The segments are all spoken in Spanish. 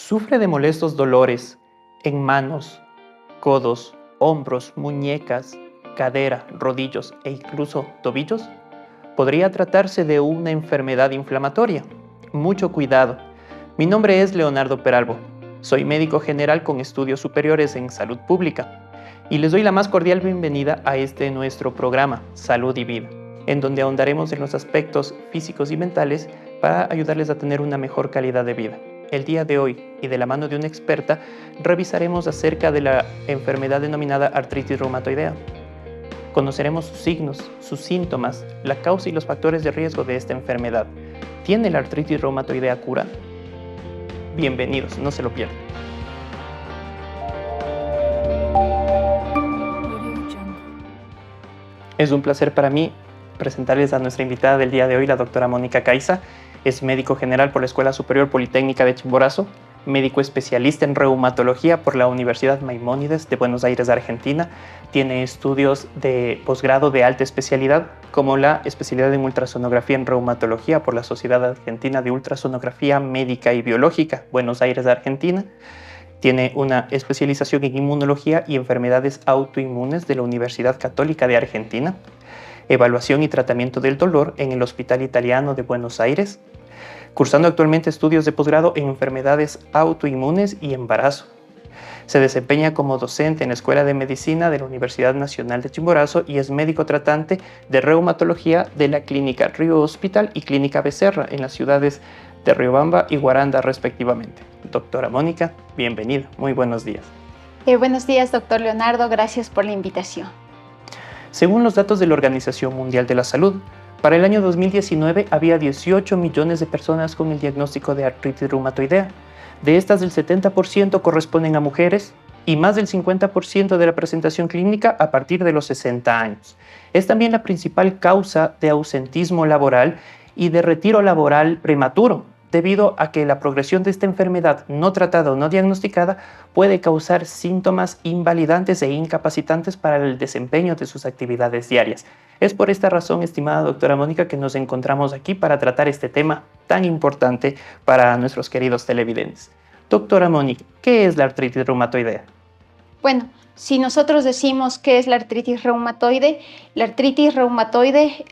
¿Sufre de molestos dolores en manos, codos, hombros, muñecas, cadera, rodillos e incluso tobillos? Podría tratarse de una enfermedad inflamatoria. Mucho cuidado. Mi nombre es Leonardo Peralbo. Soy médico general con estudios superiores en salud pública y les doy la más cordial bienvenida a este nuestro programa, Salud y Vida, en donde ahondaremos en los aspectos físicos y mentales para ayudarles a tener una mejor calidad de vida. El día de hoy, y de la mano de una experta, revisaremos acerca de la enfermedad denominada artritis reumatoidea. Conoceremos sus signos, sus síntomas, la causa y los factores de riesgo de esta enfermedad. ¿Tiene la artritis reumatoidea cura? Bienvenidos, no se lo pierdan. Es un placer para mí presentarles a nuestra invitada del día de hoy, la doctora Mónica Caiza. Es médico general por la Escuela Superior Politécnica de Chimborazo, médico especialista en reumatología por la Universidad Maimónides de Buenos Aires, Argentina. Tiene estudios de posgrado de alta especialidad, como la especialidad en ultrasonografía en reumatología por la Sociedad Argentina de Ultrasonografía Médica y Biológica, Buenos Aires, Argentina. Tiene una especialización en inmunología y enfermedades autoinmunes de la Universidad Católica de Argentina. Evaluación y tratamiento del dolor en el Hospital Italiano de Buenos Aires, cursando actualmente estudios de posgrado en enfermedades autoinmunes y embarazo. Se desempeña como docente en la Escuela de Medicina de la Universidad Nacional de Chimborazo y es médico tratante de reumatología de la Clínica Río Hospital y Clínica Becerra en las ciudades de Riobamba y Guaranda, respectivamente. Doctora Mónica, bienvenida. Muy buenos días. Buenos días, doctor Leonardo. Gracias por la invitación. Según los datos de la Organización Mundial de la Salud, para el año 2019 había 18 millones de personas con el diagnóstico de artritis reumatoidea. De estas, el 70% corresponden a mujeres y más del 50% de la presentación clínica a partir de los 60 años. Es también la principal causa de ausentismo laboral y de retiro laboral prematuro, debido a que la progresión de esta enfermedad no tratada o no diagnosticada puede causar síntomas invalidantes e incapacitantes para el desempeño de sus actividades diarias. Es por esta razón, estimada doctora Mónica, que nos encontramos aquí para tratar este tema tan importante para nuestros queridos televidentes. Doctora Mónica, ¿qué es la artritis reumatoidea? Bueno, si nosotros decimos qué es la artritis reumatoide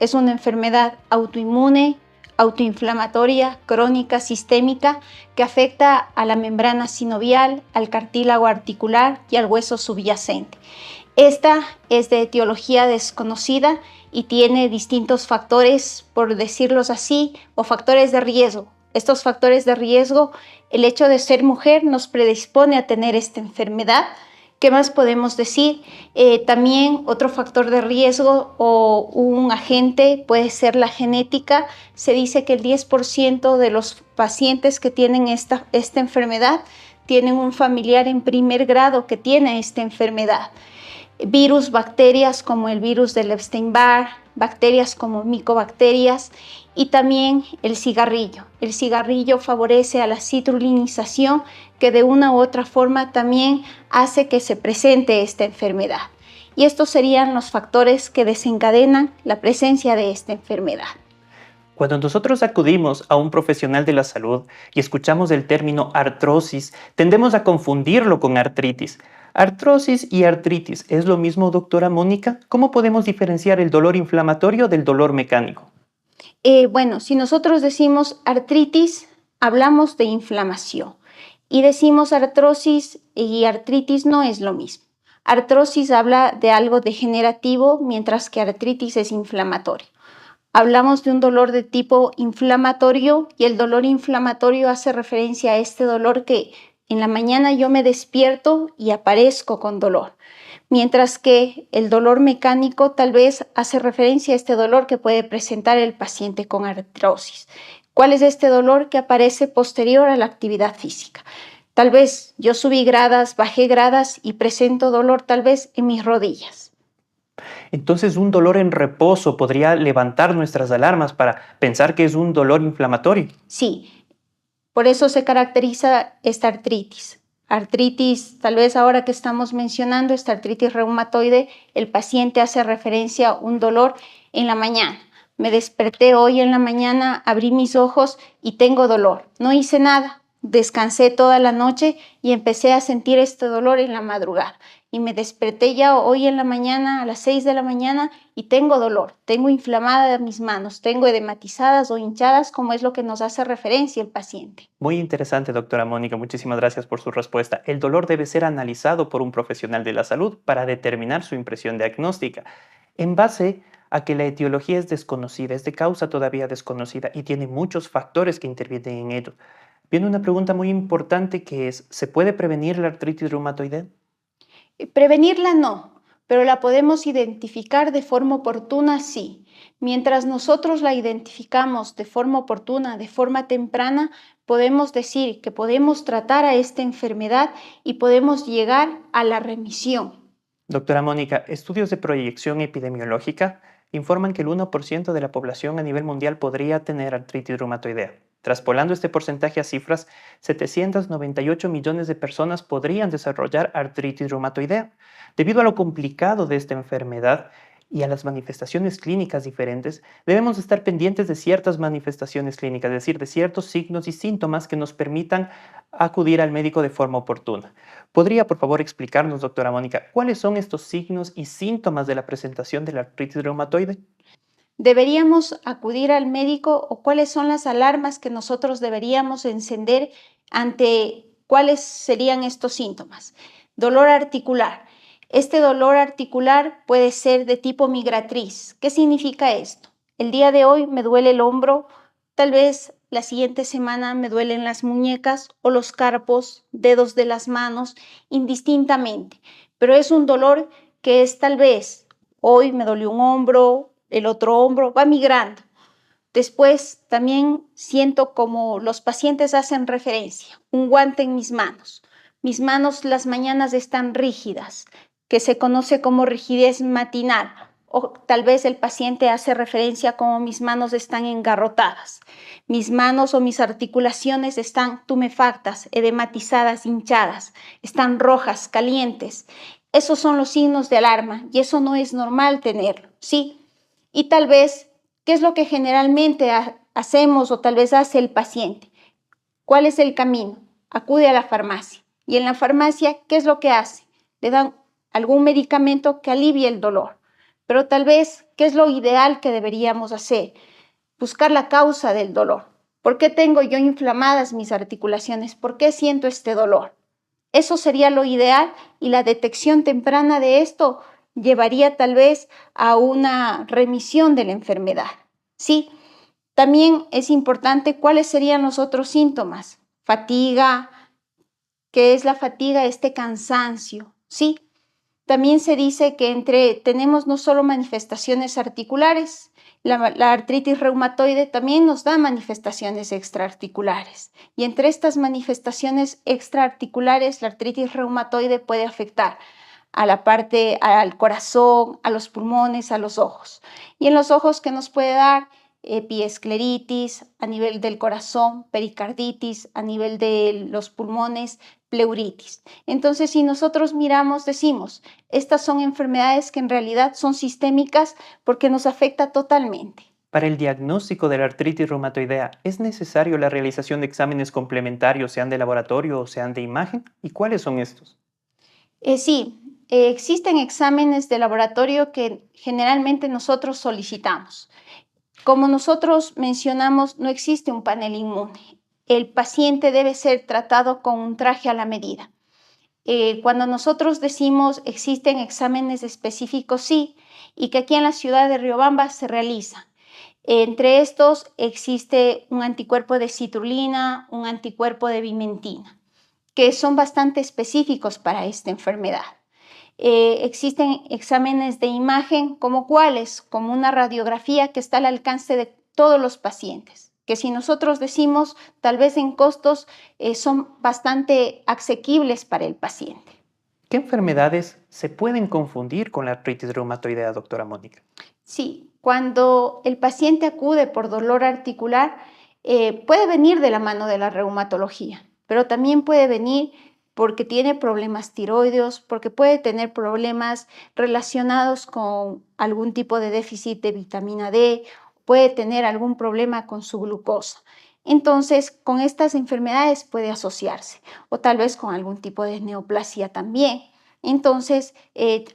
es una enfermedad autoinmune, autoinflamatoria, crónica, sistémica, que afecta a la membrana sinovial, al cartílago articular y al hueso subyacente. Esta es de etiología desconocida y tiene distintos factores, por decirlos así, o factores de riesgo. Estos factores de riesgo, el hecho de ser mujer nos predispone a tener esta enfermedad. ¿Qué más podemos decir? También otro factor de riesgo o un agente puede ser la genética. Se dice que el 10% de los pacientes que tienen esta enfermedad tienen un familiar en primer grado que tiene esta enfermedad. Virus, bacterias como el virus del Epstein-Barr, bacterias como micobacterias y también el cigarrillo. El cigarrillo favorece a la citrulinización que de una u otra forma también hace que se presente esta enfermedad. Y estos serían los factores que desencadenan la presencia de esta enfermedad. Cuando nosotros acudimos a un profesional de la salud y escuchamos el término artrosis, tendemos a confundirlo con artritis. ¿Artrosis y artritis es lo mismo, doctora Mónica? ¿Cómo podemos diferenciar el dolor inflamatorio del dolor mecánico? Bueno, si nosotros decimos artritis, hablamos de inflamación. Y decimos artrosis y artritis no es lo mismo. Artrosis habla de algo degenerativo, mientras que artritis es inflamatorio. Hablamos de un dolor de tipo inflamatorio y el dolor inflamatorio hace referencia a este dolor que en la mañana yo me despierto y aparezco con dolor. Mientras que el dolor mecánico tal vez hace referencia a este dolor que puede presentar el paciente con artrosis. ¿Cuál es este dolor que aparece posterior a la actividad física? Tal vez yo subí gradas, bajé gradas y presento dolor tal vez en mis rodillas. Entonces, un dolor en reposo podría levantar nuestras alarmas para pensar que es un dolor inflamatorio. Sí, por eso se caracteriza esta artritis. Artritis, tal vez ahora que estamos mencionando esta artritis reumatoide, el paciente hace referencia a un dolor en la mañana. Me desperté hoy en la mañana, abrí mis ojos y tengo dolor. No hice nada, descansé toda la noche y empecé a sentir este dolor en la madrugada. Y me desperté ya hoy en la mañana, a las 6 de la mañana, y tengo dolor. Tengo inflamadas mis manos, tengo edematizadas o hinchadas, como es lo que nos hace referencia el paciente. Muy interesante, doctora Mónica. Muchísimas gracias por su respuesta. El dolor debe ser analizado por un profesional de la salud para determinar su impresión diagnóstica. En base a que la etiología es desconocida, es de causa todavía desconocida y tiene muchos factores que intervienen en ello. Viene una pregunta muy importante que es, ¿se puede prevenir la artritis reumatoide? Prevenirla no, pero la podemos identificar de forma oportuna, sí. Mientras nosotros la identificamos de forma oportuna, de forma temprana, podemos decir que podemos tratar a esta enfermedad y podemos llegar a la remisión. Doctora Mónica, estudios de proyección epidemiológica informan que el 1% de la población a nivel mundial podría tener artritis reumatoidea. Traspolando este porcentaje a cifras, 798 millones de personas podrían desarrollar artritis reumatoidea. Debido a lo complicado de esta enfermedad y a las manifestaciones clínicas diferentes, debemos estar pendientes de ciertas manifestaciones clínicas, es decir, de ciertos signos y síntomas que nos permitan acudir al médico de forma oportuna. ¿Podría, por favor, explicarnos, doctora Mónica, cuáles son estos signos y síntomas de la presentación de la artritis reumatoide? ¿Deberíamos acudir al médico o cuáles son las alarmas que nosotros deberíamos encender ante cuáles serían estos síntomas? Dolor articular. Este dolor articular puede ser de tipo migratriz. ¿Qué significa esto? El día de hoy me duele el hombro, tal vez la siguiente semana me duelen las muñecas o los carpos, dedos de las manos, indistintamente. Pero es un dolor que es tal vez, hoy me dolió un hombro, el otro hombro, va migrando. Después también siento como los pacientes hacen referencia, un guante en mis manos. Mis manos las mañanas están rígidas, que se conoce como rigidez matinal. O tal vez el paciente hace referencia como mis manos están engarrotadas. Mis manos o mis articulaciones están tumefactas, edematizadas, hinchadas, están rojas, calientes. Esos son los signos de alarma y eso no es normal tenerlo, ¿sí? Y tal vez, ¿qué es lo que generalmente hacemos o tal vez hace el paciente? ¿Cuál es el camino? Acude a la farmacia. Y en la farmacia, ¿qué es lo que hace? Le dan algún medicamento que alivie el dolor. Pero tal vez, ¿qué es lo ideal que deberíamos hacer? Buscar la causa del dolor. ¿Por qué tengo yo inflamadas mis articulaciones? ¿Por qué siento este dolor? Eso sería lo ideal y la detección temprana de esto llevaría tal vez a una remisión de la enfermedad. Sí, también es importante cuáles serían los otros síntomas. Fatiga, ¿qué es la fatiga? Este cansancio, ¿sí? También se dice que tenemos no solo manifestaciones articulares, la artritis reumatoide también nos da manifestaciones extraarticulares. Y entre estas manifestaciones extraarticulares, la artritis reumatoide puede afectar a la parte, al corazón, a los pulmones, a los ojos. Y en los ojos, ¿qué nos puede dar? Epiescleritis, a nivel del corazón, pericarditis, a nivel de los pulmones, pleuritis. Entonces, si nosotros miramos, decimos, estas son enfermedades que en realidad son sistémicas porque nos afecta totalmente. Para el diagnóstico de la artritis reumatoidea, ¿es necesario la realización de exámenes complementarios, sean de laboratorio o sean de imagen? ¿Y cuáles son estos? Sí, existen exámenes de laboratorio que generalmente nosotros solicitamos. Como nosotros mencionamos, no existe un panel inmune. El paciente debe ser tratado con un traje a la medida. Cuando nosotros decimos existen exámenes específicos, sí, y que aquí en la ciudad de Riobamba se realizan. Entre estos existe un anticuerpo de citrulina, un anticuerpo de vimentina, que son bastante específicos para esta enfermedad. Existen exámenes de imagen como cuáles, como una radiografía que está al alcance de todos los pacientes, que si nosotros decimos tal vez en costos son bastante asequibles para el paciente. ¿Qué enfermedades se pueden confundir con la artritis reumatoidea, doctora Mónica? Sí, cuando el paciente acude por dolor articular, puede venir de la mano de la reumatología, pero también puede venir porque tiene problemas tiroideos, porque puede tener problemas relacionados con algún tipo de déficit de vitamina D, puede tener algún problema con su glucosa. Entonces, con estas enfermedades puede asociarse o tal vez con algún tipo de neoplasia también. Entonces,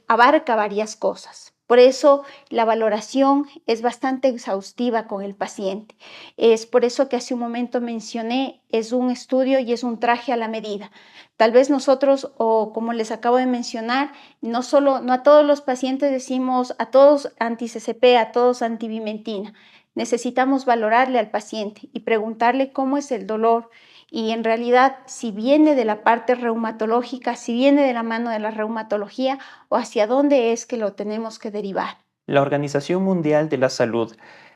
abarca varias cosas. Por eso la valoración es bastante exhaustiva con el paciente. Es por eso que hace un momento mencioné, es un estudio y es un traje a la medida. Tal vez nosotros, o como les acabo de mencionar, no a todos los pacientes decimos, a todos anti-CCP, a todos antivimentina. Necesitamos valorarle al paciente y preguntarle cómo es el dolor y en realidad si viene de la parte reumatológica, si viene de la mano de la reumatología o hacia dónde es que lo tenemos que derivar. La Organización Mundial de la Salud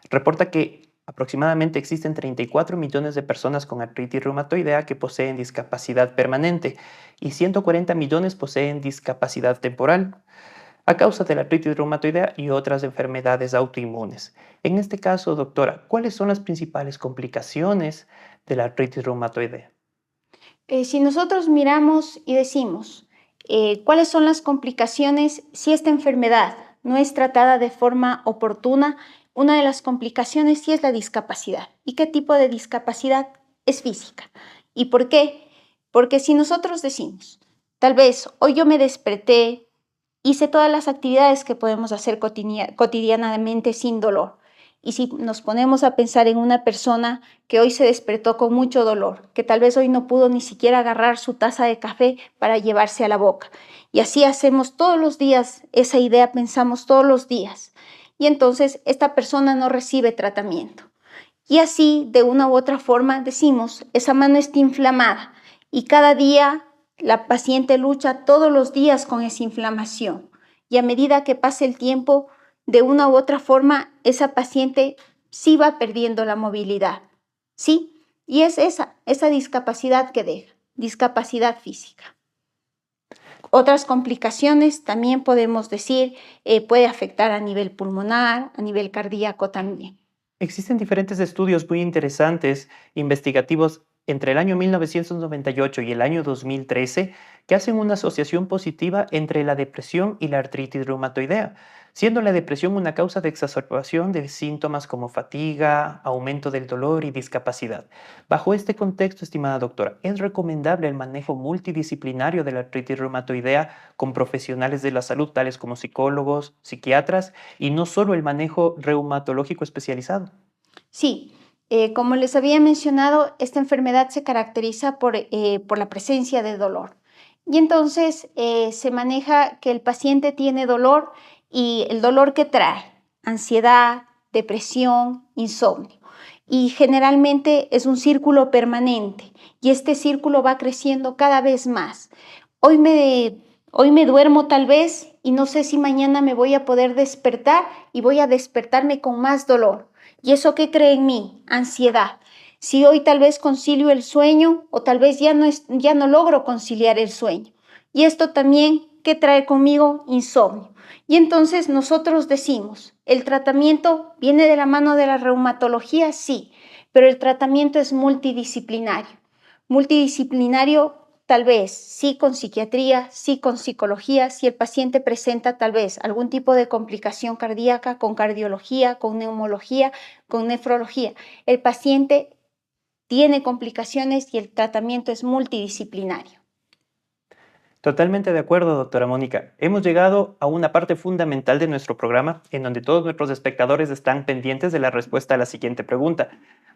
reporta que aproximadamente existen 34 millones de personas con artritis reumatoidea que poseen discapacidad permanente y 140 millones poseen discapacidad temporal a causa de la artritis reumatoidea y otras enfermedades autoinmunes. En este caso, doctora, ¿cuáles son las principales complicaciones de la artritis reumatoidea? Si nosotros miramos y decimos cuáles son las complicaciones si esta enfermedad no es tratada de forma oportuna, una de las complicaciones sí es la discapacidad. ¿Y qué tipo de discapacidad? Es física. ¿Y por qué? Porque si nosotros decimos, tal vez hoy yo me desperté, hice todas las actividades que podemos hacer cotidianamente sin dolor. Y si nos ponemos a pensar en una persona que hoy se despertó con mucho dolor, que tal vez hoy no pudo ni siquiera agarrar su taza de café para llevarse a la boca. Y así hacemos todos los días, esa idea pensamos todos los días. Y entonces esta persona no recibe tratamiento. Y así, de una u otra forma, decimos, esa mano está inflamada y cada día la paciente lucha todos los días con esa inflamación. Y a medida que pasa el tiempo, de una u otra forma, esa paciente sí va perdiendo la movilidad, ¿sí? Y es esa discapacidad que deja, discapacidad física. Otras complicaciones también podemos decir, puede afectar a nivel pulmonar, a nivel cardíaco también. Existen diferentes estudios muy interesantes, investigativos, entre el año 1998 y el año 2013, que hacen una asociación positiva entre la depresión y la artritis reumatoidea, siendo la depresión una causa de exacerbación de síntomas como fatiga, aumento del dolor y discapacidad. Bajo este contexto, estimada doctora, ¿es recomendable el manejo multidisciplinario de la artritis reumatoidea con profesionales de la salud, tales como psicólogos, psiquiatras, y no solo el manejo reumatológico especializado? Sí, como les había mencionado, esta enfermedad se caracteriza por la presencia de dolor. Y entonces se maneja que el paciente tiene dolor y el dolor que trae, ansiedad, depresión, insomnio. Y generalmente es un círculo permanente y este círculo va creciendo cada vez más. Hoy me, hoy me duermo tal vez y no sé si mañana me voy a poder despertar y voy a despertarme con más dolor. ¿Y eso qué cree en mí? Ansiedad. Si hoy tal vez concilio el sueño o tal vez ya no logro conciliar el sueño. Y esto también, ¿qué trae conmigo? Insomnio. Y entonces nosotros decimos, ¿el tratamiento viene de la mano de la reumatología? Sí, pero el tratamiento es multidisciplinario. Multidisciplinario tal vez sí con psiquiatría, sí con psicología, si el paciente presenta tal vez algún tipo de complicación cardíaca, con cardiología, con neumología, con nefrología. El paciente tiene complicaciones y el tratamiento es multidisciplinario. Totalmente de acuerdo, doctora Mónica. Hemos llegado a una parte fundamental de nuestro programa en donde todos nuestros espectadores están pendientes de la respuesta a la siguiente pregunta.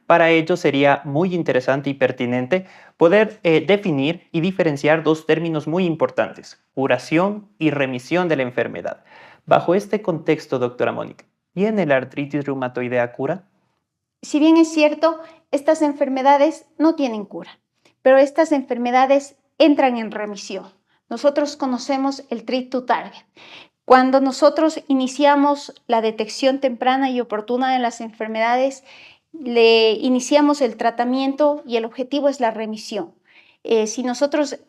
Para ello sería muy interesante y pertinente poder definir y diferenciar dos términos muy importantes, curación y remisión de la enfermedad. Bajo este contexto, doctora Mónica, ¿tiene la artritis reumatoidea cura? Si bien es cierto, estas enfermedades no tienen cura, pero estas enfermedades entran en remisión. Nosotros conocemos el treat to target. Cuando nosotros iniciamos la detección temprana y oportuna de las enfermedades, le iniciamos el tratamiento y el objetivo es la remisión. Si nosotros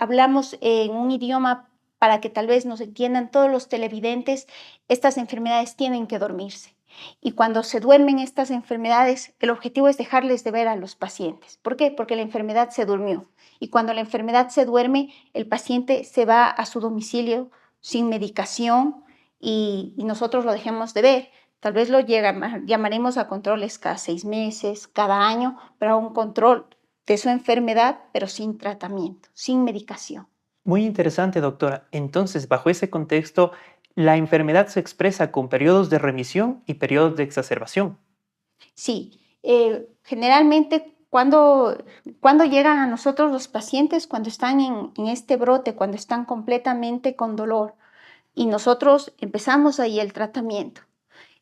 hablamos en un idioma para que tal vez nos entiendan todos los televidentes, estas enfermedades tienen que dormirse. Y cuando se duermen estas enfermedades, el objetivo es dejarles de ver a los pacientes. ¿Por qué? Porque la enfermedad se durmió. Y cuando la enfermedad se duerme, el paciente se va a su domicilio sin medicación y nosotros lo dejemos de ver. Tal vez llamaremos a controles cada 6 meses, cada año, pero a un control de su enfermedad, pero sin tratamiento, sin medicación. Muy interesante, doctora. Entonces, bajo ese contexto, la enfermedad se expresa con periodos de remisión y periodos de exacerbación. Sí, generalmente cuando llegan a nosotros los pacientes, cuando están en este brote, cuando están completamente con dolor, y nosotros empezamos ahí el tratamiento.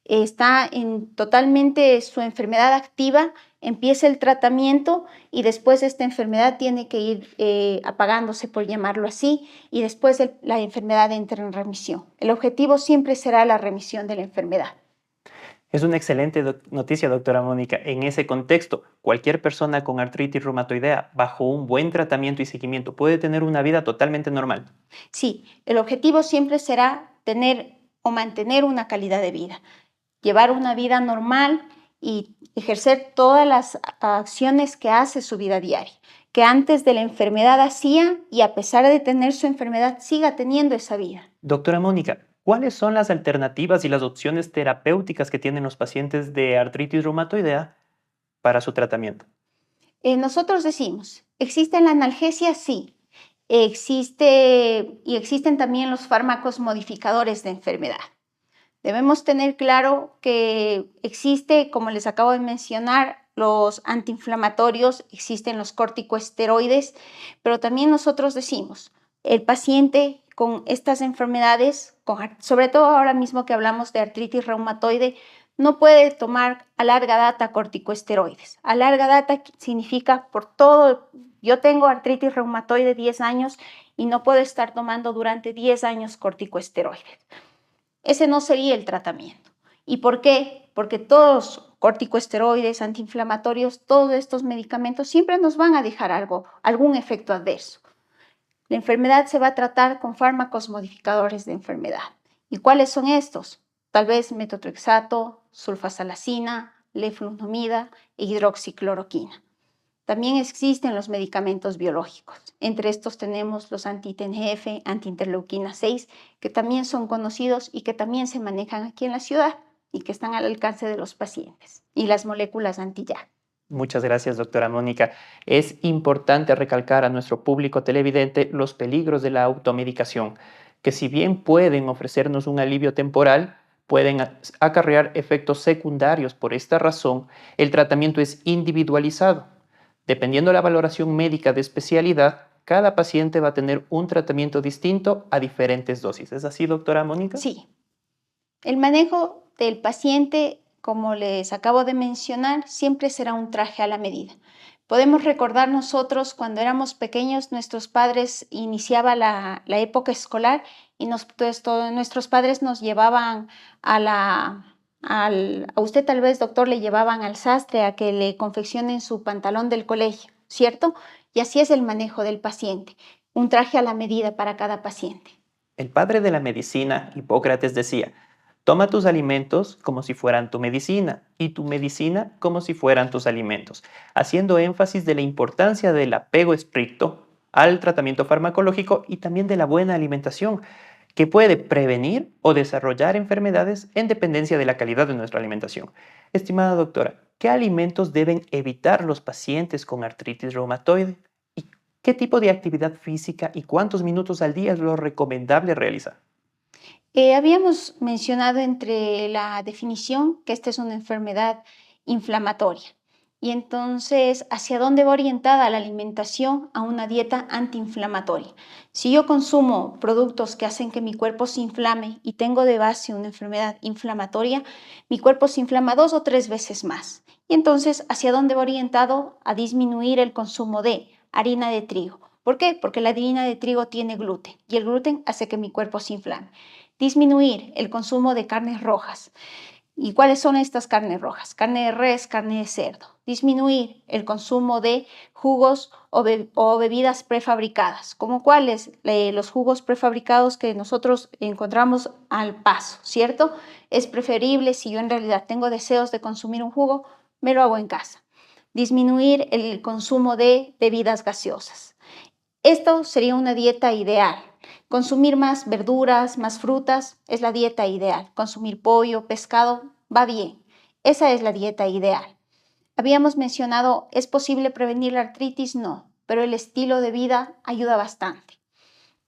Está en totalmente su enfermedad activa, empieza el tratamiento y después esta enfermedad tiene que ir apagándose, por llamarlo así, y después la enfermedad entra en remisión. El objetivo siempre será la remisión de la enfermedad. Es una excelente noticia, doctora Mónica. En ese contexto, cualquier persona con artritis reumatoidea, bajo un buen tratamiento y seguimiento, puede tener una vida totalmente normal. Sí, el objetivo siempre será tener o mantener una calidad de vida, llevar una vida normal y ejercer todas las acciones que hace su vida diaria, que antes de la enfermedad hacía y a pesar de tener su enfermedad siga teniendo esa vida. Doctora Mónica, ¿cuáles son las alternativas y las opciones terapéuticas que tienen los pacientes de artritis reumatoidea para su tratamiento? Nosotros decimos, ¿existe la analgesia? Sí. Existen también los fármacos modificadores de enfermedad. Debemos tener claro que existe, como les acabo de mencionar, los antiinflamatorios, existen los corticosteroides, pero también nosotros decimos, el paciente con estas enfermedades, sobre todo ahora mismo que hablamos de artritis reumatoide, no puede tomar a larga data corticosteroides. A larga data significa por todo, yo tengo artritis reumatoide 10 años y no puedo estar tomando durante 10 años corticosteroides. Ese no sería el tratamiento. ¿Y por qué? Porque todos corticosteroides, antiinflamatorios, todos estos medicamentos siempre nos van a dejar algún efecto adverso. La enfermedad se va a tratar con fármacos modificadores de enfermedad. ¿Y cuáles son estos? Tal vez metotrexato, sulfasalacina, leflunomida e hidroxicloroquina. También existen los medicamentos biológicos. Entre estos tenemos los anti-TNF, anti-interleuquina 6, que también son conocidos y que también se manejan aquí en la ciudad y que están al alcance de los pacientes. Y las moléculas anti-YAG. Muchas gracias, doctora Mónica. Es importante recalcar a nuestro público televidente los peligros de la automedicación, que si bien pueden ofrecernos un alivio temporal, pueden acarrear efectos secundarios. Por esta razón, el tratamiento es individualizado. Dependiendo de la valoración médica de especialidad, cada paciente va a tener un tratamiento distinto a diferentes dosis. ¿Es así, doctora Mónica? Sí. El manejo del paciente, como les acabo de mencionar, siempre será un traje a la medida. Podemos recordar nosotros cuando éramos pequeños, nuestros padres iniciaba la época escolar y nuestros padres nos llevaban a usted tal vez, doctor, le llevaban al sastre a que le confeccionen su pantalón del colegio, ¿cierto? Y así es el manejo del paciente, un traje a la medida para cada paciente. El padre de la medicina, Hipócrates, decía: toma tus alimentos como si fueran tu medicina y tu medicina como si fueran tus alimentos, haciendo énfasis de la importancia del apego estricto al tratamiento farmacológico y también de la buena alimentación, que puede prevenir o desarrollar enfermedades en dependencia de la calidad de nuestra alimentación. Estimada doctora, ¿qué alimentos deben evitar los pacientes con artritis reumatoide? ¿Y qué tipo de actividad física y cuántos minutos al día es lo recomendable realizar? Habíamos mencionado entre la definición que esta es una enfermedad inflamatoria y entonces hacia dónde va orientada la alimentación a una dieta antiinflamatoria. Si yo consumo productos que hacen que mi cuerpo se inflame y tengo de base una enfermedad inflamatoria, mi cuerpo se inflama 2 o 3 veces más. Y entonces, ¿hacia dónde va orientado? A disminuir el consumo de harina de trigo. ¿Por qué? Porque la harina de trigo tiene gluten y el gluten hace que mi cuerpo se inflame. Disminuir el consumo de carnes rojas. ¿Y cuáles son estas carnes rojas? Carne de res, carne de cerdo. Disminuir el consumo de jugos o bebidas prefabricadas, como cuáles, los jugos prefabricados que nosotros encontramos al paso, ¿cierto? Es preferible, si yo en realidad tengo deseos de consumir un jugo, me lo hago en casa. Disminuir el consumo de bebidas gaseosas. Esto sería una dieta ideal. Consumir más verduras, más frutas es la dieta ideal. Consumir pollo, pescado va bien. Esa es la dieta ideal. Habíamos mencionado, ¿es posible prevenir la artritis? No, pero el estilo de vida ayuda bastante.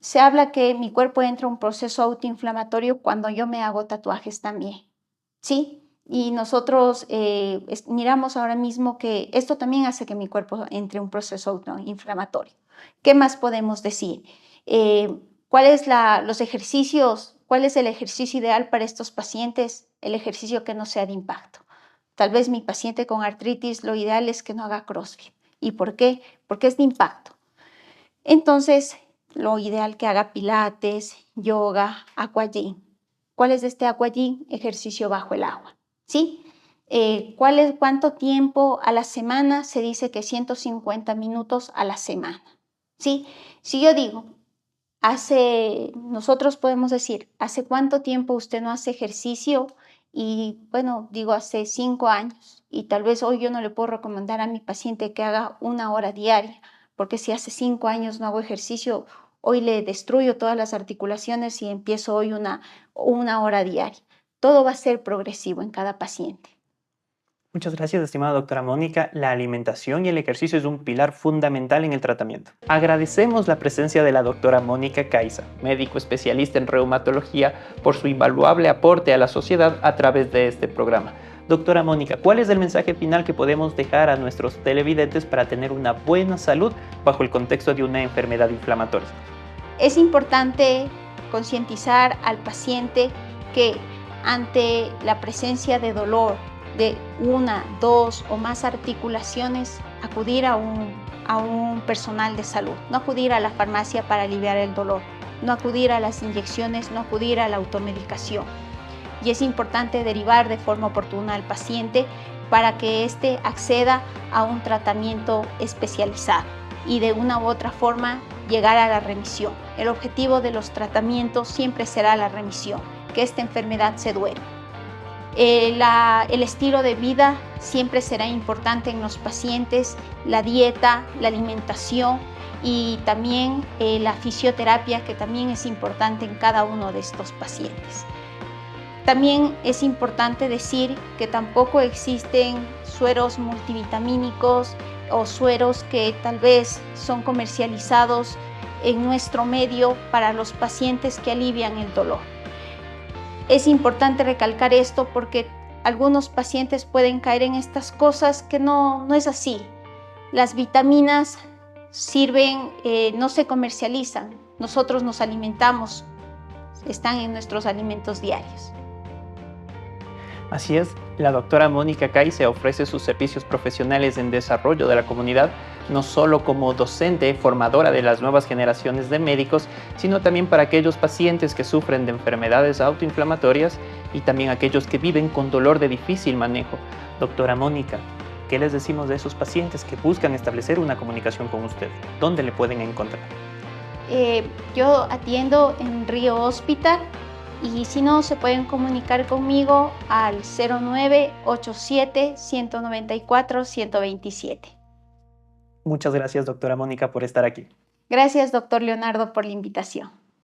Se habla que mi cuerpo entra en un proceso autoinflamatorio cuando yo me hago tatuajes también, ¿sí? Y nosotros miramos ahora mismo que esto también hace que mi cuerpo entre en un proceso autoinflamatorio. ¿Qué más podemos decir? ¿Cuáles los ejercicios? ¿Cuál es el ejercicio ideal para estos pacientes? El ejercicio que no sea de impacto. Tal vez mi paciente con artritis, lo ideal es que no haga CrossFit. ¿Y por qué? Porque es de impacto. Entonces, lo ideal que haga pilates, yoga, aquagym. ¿Cuál es este aquagym? Ejercicio bajo el agua, ¿sí? ¿Cuánto tiempo a la semana? Se dice que 150 minutos a la semana, ¿sí? Si yo digo, nosotros podemos decir, ¿hace cuánto tiempo usted no hace ejercicio? Y bueno, digo, hace 5 años. Y tal vez hoy yo no le puedo recomendar a mi paciente que haga 1 hora diaria, porque si hace 5 años no hago ejercicio, hoy le destruyo todas las articulaciones y empiezo hoy una hora diaria. Todo va a ser progresivo en cada paciente. Muchas gracias, estimada doctora Mónica. La alimentación y el ejercicio es un pilar fundamental en el tratamiento. Agradecemos la presencia de la doctora Mónica Caiza, médico especialista en reumatología, por su invaluable aporte a la sociedad a través de este programa. Doctora Mónica, ¿cuál es el mensaje final que podemos dejar a nuestros televidentes para tener una buena salud bajo el contexto de una enfermedad inflamatoria? Es importante concientizar al paciente que ante la presencia de dolor de 1, 2 o más articulaciones, acudir a un personal de salud, no acudir a la farmacia para aliviar el dolor, no acudir a las inyecciones, no acudir a la automedicación. Y es importante derivar de forma oportuna al paciente para que éste acceda a un tratamiento especializado y de una u otra forma llegar a la remisión. El objetivo de los tratamientos siempre será la remisión, que esta enfermedad se duerma. El estilo de vida siempre será importante en los pacientes, la dieta, la alimentación y también la fisioterapia, que también es importante en cada uno de estos pacientes. También es importante decir que tampoco existen sueros multivitamínicos o sueros que tal vez son comercializados en nuestro medio para los pacientes que alivian el dolor. Es importante recalcar esto porque algunos pacientes pueden caer en estas cosas que no es así. Las vitaminas sirven, no se comercializan. Nosotros nos alimentamos, están en nuestros alimentos diarios. Así es, la doctora Mónica Caiza ofrece sus servicios profesionales en desarrollo de la comunidad, no solo como docente, formadora de las nuevas generaciones de médicos, sino también para aquellos pacientes que sufren de enfermedades autoinflamatorias y también aquellos que viven con dolor de difícil manejo. Doctora Mónica, ¿qué les decimos de esos pacientes que buscan establecer una comunicación con usted? ¿Dónde le pueden encontrar? Yo atiendo en Río Hospital. Y si no, se pueden comunicar conmigo al 0987-194-127. Muchas gracias, doctora Mónica, por estar aquí. Gracias, doctor Leonardo, por la invitación.